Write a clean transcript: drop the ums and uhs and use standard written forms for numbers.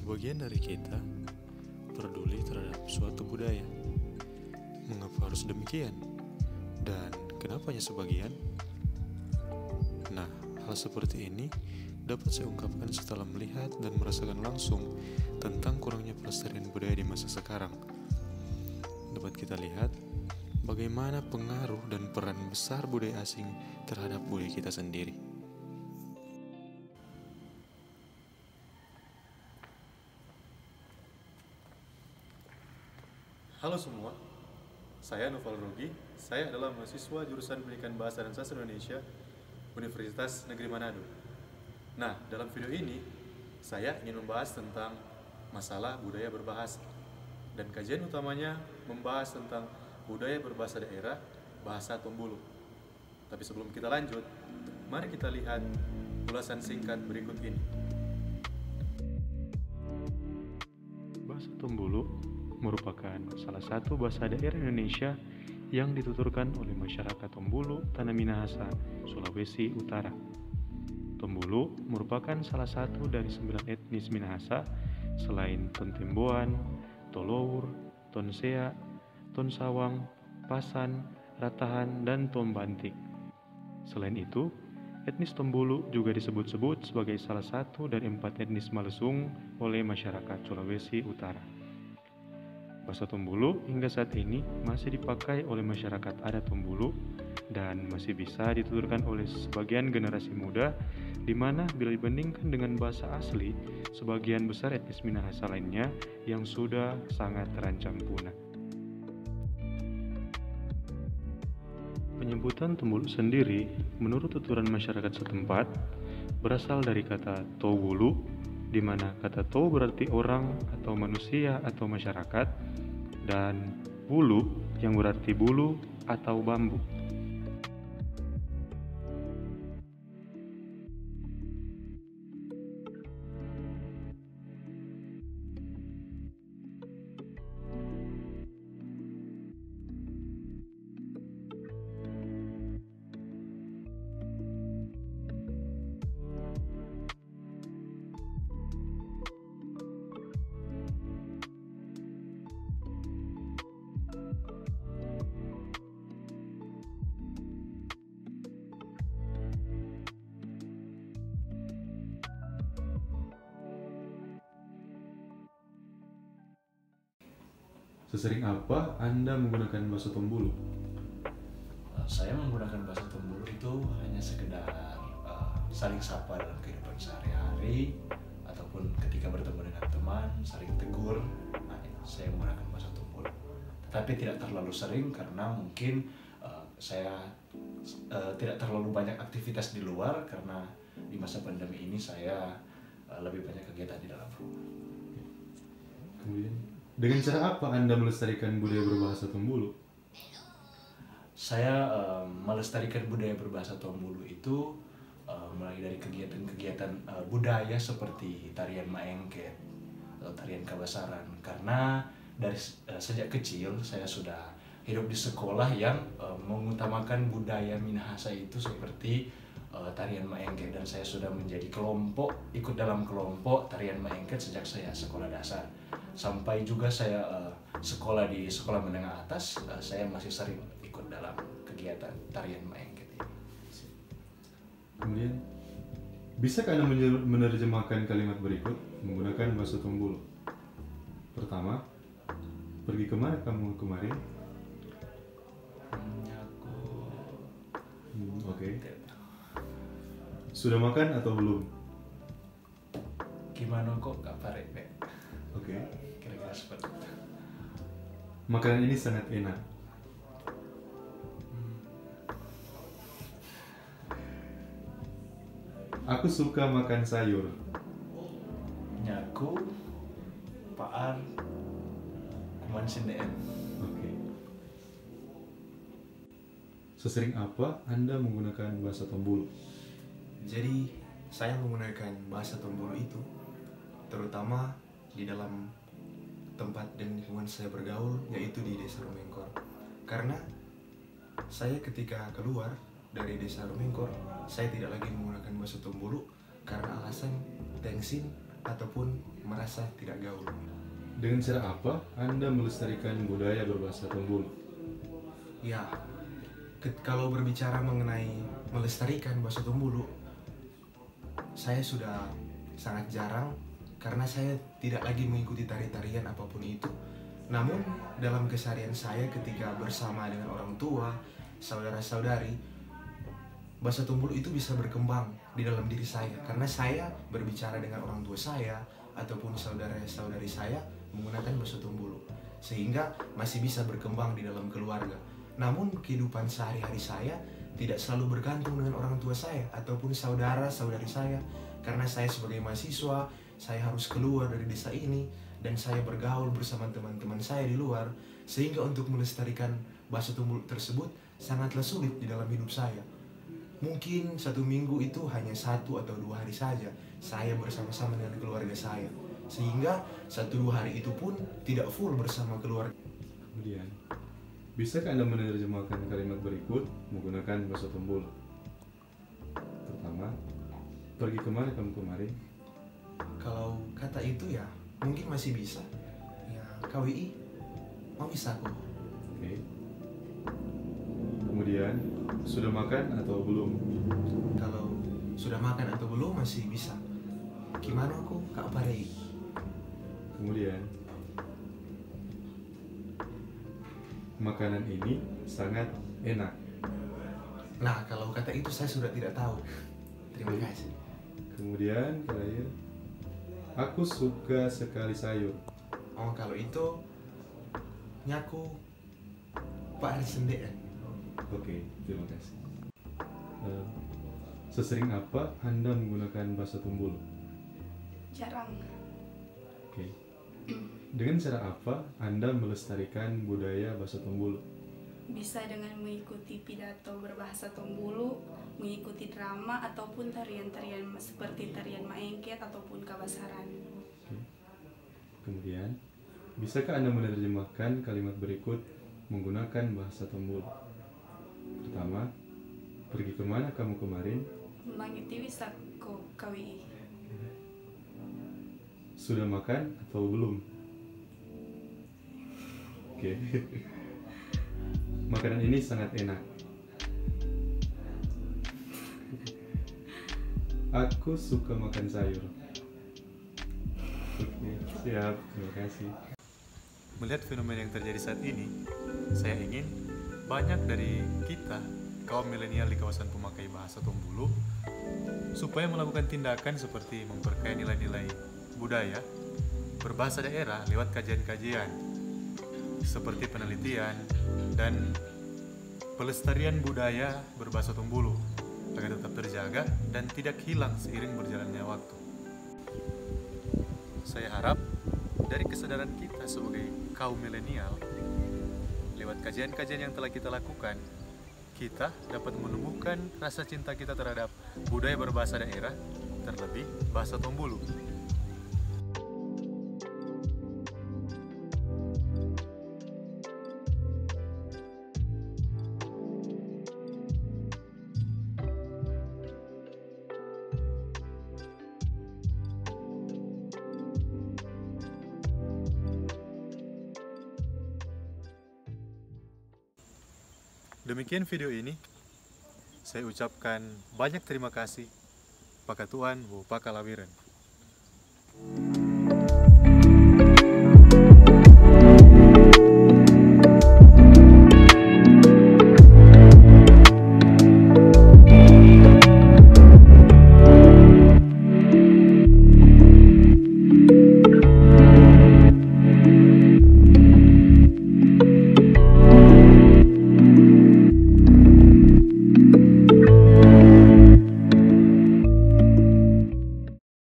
Sebagian dari kita peduli terhadap suatu budaya. Mengapa harus demikian? Dan kenapa hanya sebagian? Nah, hal seperti ini dapat saya ungkapkan setelah melihat dan merasakan langsung tentang kurangnya pelestarian budaya di masa sekarang. Dapat kita lihat bagaimana pengaruh dan peran besar budaya asing terhadap budaya kita sendiri. Halo semua, saya Noval Rogi. Saya adalah mahasiswa jurusan Pendidikan Bahasa dan Sastra Indonesia Universitas Negeri Manado. Nah, dalam video ini saya ingin membahas tentang masalah budaya berbahasa. Dan kajian utamanya membahas tentang budaya berbahasa daerah, bahasa Tombolo. Tapi sebelum kita lanjut, mari kita lihat ulasan singkat berikut ini. Bahasa Tombolo merupakan salah satu bahasa daerah Indonesia yang dituturkan oleh masyarakat Tombolo, Tanah Minahasa, Sulawesi Utara. Tombolo merupakan salah satu dari 9 etnis Minahasa selain Tontemboan, Tolour, Tonsea, Tonsawang, Pasan, Ratahan, dan Tombantik. Selain itu, etnis Tombolo juga disebut-sebut sebagai salah satu dari 4 etnis Malesung oleh masyarakat Sulawesi Utara. Bahasa Tombolo hingga saat ini masih dipakai oleh masyarakat adat Tombolo dan masih bisa dituturkan oleh sebagian generasi muda, di mana bila dibandingkan dengan bahasa asli, sebagian besar etnis Minahasa lainnya yang sudah sangat terancam punah. Penyebutan Tombolo sendiri, menurut tuturan masyarakat setempat, berasal dari kata Towulu, di mana kata Tow berarti orang atau manusia atau masyarakat, dan Bulu yang berarti bulu atau bambu. Sesering apa Anda menggunakan bahasa Tombolo? Saya menggunakan bahasa Tombolo itu hanya sekedar saling sapa dalam kehidupan sehari-hari, ataupun ketika bertemu dengan teman, saling tegur. Nah, saya menggunakan bahasa Tombolo. Tetapi tidak terlalu sering karena mungkin saya tidak terlalu banyak aktivitas di luar, karena di masa pandemi ini saya lebih banyak kegiatan di dalam rumah. Kemudian, dengan cara apa Anda melestarikan budaya berbahasa Tombolo? Saya melestarikan budaya berbahasa Tombolo itu mulai dari kegiatan-kegiatan budaya seperti tarian maengket atau tarian kabasaran, karena dari sejak kecil saya sudah hidup di sekolah yang mengutamakan budaya Minahasa itu seperti tarian maengket, dan saya sudah menjadi ikut dalam kelompok tarian maengket sejak saya sekolah dasar. Sampai juga saya sekolah di sekolah menengah atas, saya masih sering ikut dalam kegiatan tarian maengket ini. Kemudian, bisakah Anda menerjemahkan kalimat berikut menggunakan bahasa Tombolo? Pertama, pergi kemana kamu kemarin? Oke. Sudah makan atau belum? Gimana kok gak parek, Pak? Oke. Kira-kira seperti itu. Makanan ini sangat enak. Aku suka makan sayur. Nyaku, Paar, Kuman Sindeen. Oke. Sesering apa Anda menggunakan bahasa Tombolo? Jadi, saya menggunakan bahasa Tombolo itu terutama di dalam tempat dan lingkungan saya bergaul, yaitu di Desa Rumengkor. Karena saya ketika keluar dari Desa Rumengkor, saya tidak lagi menggunakan bahasa Tombolo karena alasan tengsin ataupun merasa tidak gaul. Dengan cara apa Anda melestarikan budaya berbahasa Tombulu? Ya, kalau berbicara mengenai melestarikan bahasa Tombulu, saya sudah sangat jarang karena saya tidak lagi mengikuti tari-tarian apapun itu. Namun dalam keseharian saya ketika bersama dengan orang tua, saudara-saudari, bahasa Tombulu itu bisa berkembang di dalam diri saya karena saya berbicara dengan orang tua saya ataupun saudara-saudari saya menggunakan bahasa Tombulu, sehingga masih bisa berkembang di dalam keluarga. Namun kehidupan sehari-hari saya tidak selalu bergantung dengan orang tua saya ataupun saudara-saudari saya, karena saya sebagai mahasiswa, saya harus keluar dari desa ini dan saya bergaul bersama teman-teman saya di luar, sehingga untuk melestarikan bahasa Tombulu tersebut sangatlah sulit di dalam hidup saya. Mungkin 1 minggu itu hanya 1 atau 2 hari saja saya bersama-sama dengan keluarga saya, sehingga 1-2 hari itu pun tidak full bersama keluarga. Kemudian, bisakah Anda menerjemahkan kalimat berikut menggunakan bahasa Tombulu? Pertama, pergi kemana kamu kemarin? Kalau kata itu ya mungkin masih bisa. Ya, KWI mau bisa kok. Oke. Kemudian, sudah makan atau belum? Kalau sudah makan atau belum masih bisa. Gimana kok Kak Parei? Kemudian, makanan ini sangat enak. Nah, kalau kata itu saya sudah tidak tahu. Terima kasih. Kemudian, terakhir, aku suka sekali sayur. Oh, kalau itu nyaku Pak Arisende ya. Oke, terima kasih. Sesering apa Anda menggunakan bahasa Tombulu? Jarang. Oke. Dengan cara apa Anda melestarikan budaya bahasa Tombulu? Bisa dengan mengikuti pidato berbahasa Tombulu, mengikuti drama ataupun tarian-tarian seperti tarian maengket ataupun kabasaran. Oke. Kemudian, bisakah Anda menerjemahkan kalimat berikut menggunakan bahasa Tombulu? Pertama, pergi kemana kamu kemarin? Mangiti bisa ko KWI. Sudah makan atau belum? Oke. Makanan ini sangat enak. Aku suka makan sayur. Oke, siap. Terima kasih. Melihat fenomena yang terjadi saat ini, saya ingin banyak dari kita, kaum milenial di kawasan pemakai bahasa Tombulu, supaya melakukan tindakan seperti memperkaya nilai-nilai budaya berbahasa daerah lewat kajian-kajian seperti penelitian dan pelestarian budaya berbahasa Tombulu agar tetap terjaga dan tidak hilang seiring berjalannya waktu. Saya harap dari kesadaran kita sebagai kaum milenial, lewat kajian-kajian yang telah kita lakukan, kita dapat menumbuhkan rasa cinta kita terhadap budaya berbahasa daerah, terlebih bahasa Tombulu. Demikian video ini. Saya ucapkan banyak terima kasih. Pakatuan Wo Pakalawiren.